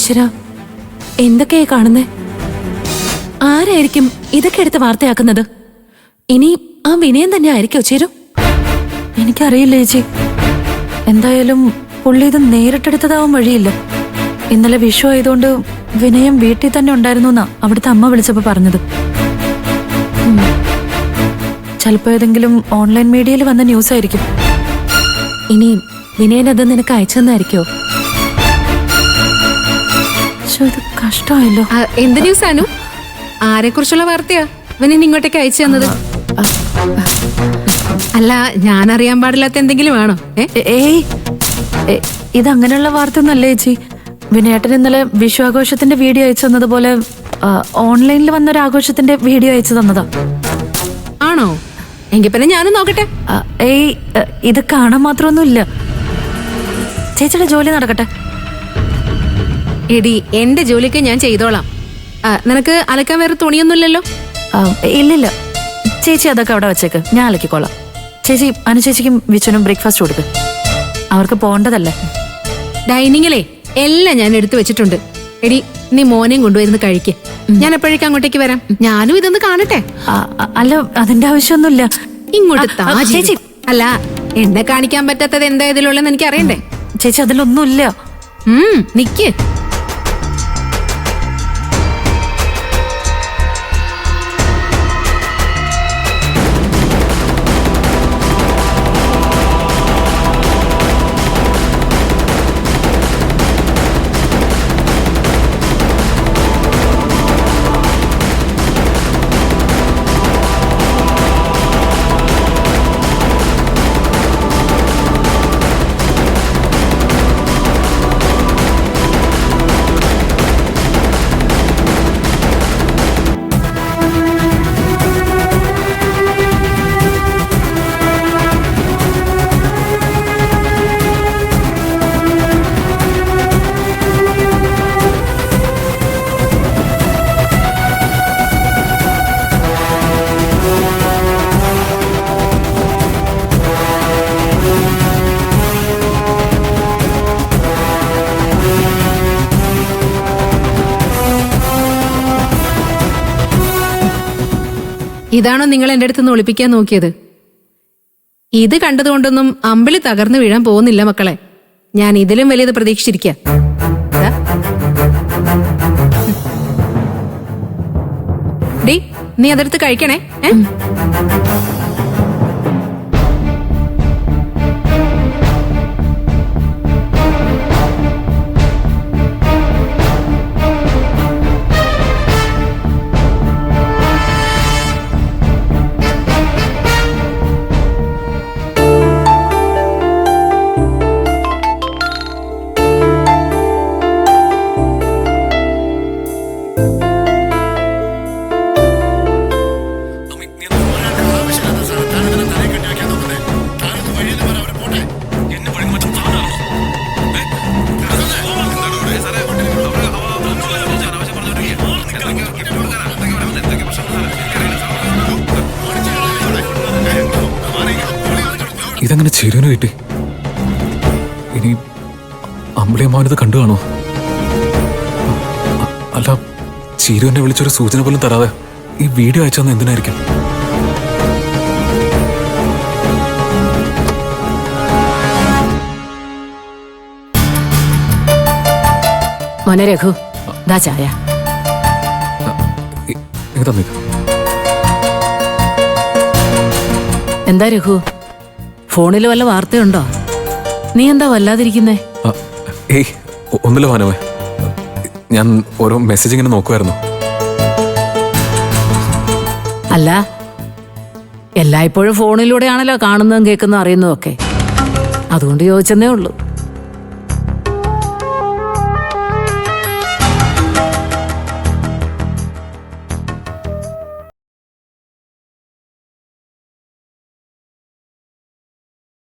ഈശ്വര, എന്തൊക്കെയാ കാണുന്നേ? ആരായിരിക്കും ഇതൊക്കെ എടുത്ത് വാർത്തയാക്കുന്നത്? ഇനി ആ വിനയം തന്നെ ആയിരിക്കോ ചേരു? എനിക്കറിയില്ല ചേച്ചി. എന്തായാലും പുള്ളി ഇത് നേരിട്ടെടുത്തതാവാൻ വഴിയില്ല. ഇന്നലെ വിഷു ആയതുകൊണ്ട് വിനയം വീട്ടിൽ തന്നെ ഉണ്ടായിരുന്നു എന്നാ അവിടുത്തെ അമ്മ വിളിച്ചപ്പോ പറഞ്ഞത്. ചിലപ്പോ ഏതെങ്കിലും ഓൺലൈൻ മീഡിയയിൽ വന്ന ന്യൂസ് ആയിരിക്കും. ഇനി വിനയൻ അത് നിനക്ക് അയച്ചെന്നായിരിക്കോ? ഇത് കഷ്ടമായല്ലോ. എന്ത് ന്യൂസ് ആനു? ആരെ കുറിച്ചുള്ള വാർത്തയാ വിനയൻ ഇങ്ങോട്ടേക്ക് അയച്ചു തന്നത്? അല്ല, ഞാൻ അറിയാൻ പാടില്ലാത്ത എന്തെങ്കിലും ആണോ? ഏയ്, ഇതങ്ങനെയുള്ള വാർത്ത ഒന്നല്ലേ ചേച്ചി. വിനയേട്ടൻ ഇന്നലെ വിഷു ആഘോഷത്തിന്റെ വീഡിയോ അയച്ചു തന്നതുപോലെ ഓൺലൈനിൽ വന്നൊരു ആഘോഷത്തിന്റെ വീഡിയോ അയച്ചു തന്നതാ. ആണോ? എങ്കിൽ പിന്നെ ഞാനും നോക്കട്ടെ. ഏയ്, ഇത് കാണാൻ മാത്രമൊന്നുമില്ല. ചേച്ചിയുടെ ജോലി നടക്കട്ടെ. എടി, എന്റെ ജോലിക്ക് ഞാൻ ചെയ്തോളാം. നിനക്ക് അലക്കാൻ വേറെ തുണിയൊന്നുമില്ലല്ലോ? ഇല്ലില്ല ചേച്ചി, അതൊക്കെ അവിടെ വെച്ചേക്ക്, ഞാൻ അലക്കിക്കോളാം. ചേച്ചി അനുചേച്ചിക്കും വിച്ചുനും ബ്രേക്ക്ഫാസ്റ്റ് കൊടുക്ക്. അവർക്ക് പോണ്ടതല്ലേ. ഡൈനിങ്ങിലേ എല്ലാം ഞാൻ എടുത്തു വെച്ചിട്ടുണ്ട്. എടി, നീ മോനെയും കൊണ്ടുവരുന്ന് കഴിക്ക്. ഞാൻ എപ്പോഴേക്കും അങ്ങോട്ടേക്ക് വരാം. ഞാനും ഇതൊന്ന് കാണട്ടെ. അല്ല, അതിന്റെ ആവശ്യമൊന്നുമില്ല. ഇങ്ങോട്ട് താ ചേച്ചി. അല്ല, എന്നെ കാണിക്കാൻ പറ്റാത്തത് എന്താ ഇതിലുള്ളതെന്ന് എനിക്ക് അറിയണ്ടേ? ചേച്ചി, അതിലൊന്നുമില്ല. നിക്ക്. ഇതാണോ നിങ്ങൾ എന്റെ അടുത്ത് നിന്ന് ഒളിപ്പിക്കാൻ നോക്കിയത്? ഇത് കണ്ടതുകൊണ്ടൊന്നും അമ്പിളി തകർന്നു വീഴാൻ പോകുന്നില്ല മക്കളെ. ഞാൻ ഇതിലും വലിയത് പ്രതീക്ഷിച്ചിരിക്കുക. ഡി, നീ അതെടുത്ത് കഴിക്കണേ. ഇതെങ്ങനെ ചേരുവിന് കിട്ടി? ഇനി അമ്പിളിയമ്മാവനത് കണ്ടു കാണോ? അല്ല, ചീരു എന്നെ വിളിച്ചൊരു സൂചന പോലും തരാതെ ഈ വീഡിയോ അയച്ചെന്ന് എന്തിനായിരിക്കും? മോനെ രഘു, ദാ ചായ. എന്താ രഘു, ഫോണിൽ വല്ല വാർത്തയുണ്ടോ? നീ എന്താ വല്ലാതിരിക്കുന്നേ? ഏയ്, ഒന്നുമില്ല മാനവേ. ഞാൻ ഓരോ മെസ്സേജ് ഇങ്ങനെ നോക്കുമായിരുന്നു. അല്ല, എല്ലായ്പ്പോഴും ഫോണിലൂടെയാണല്ലോ കാണുന്നതും കേൾക്കുന്നതും അറിയുന്നതും ഒക്കെ. അതുകൊണ്ട് ചോദിച്ചെന്നേ ഉള്ളൂ.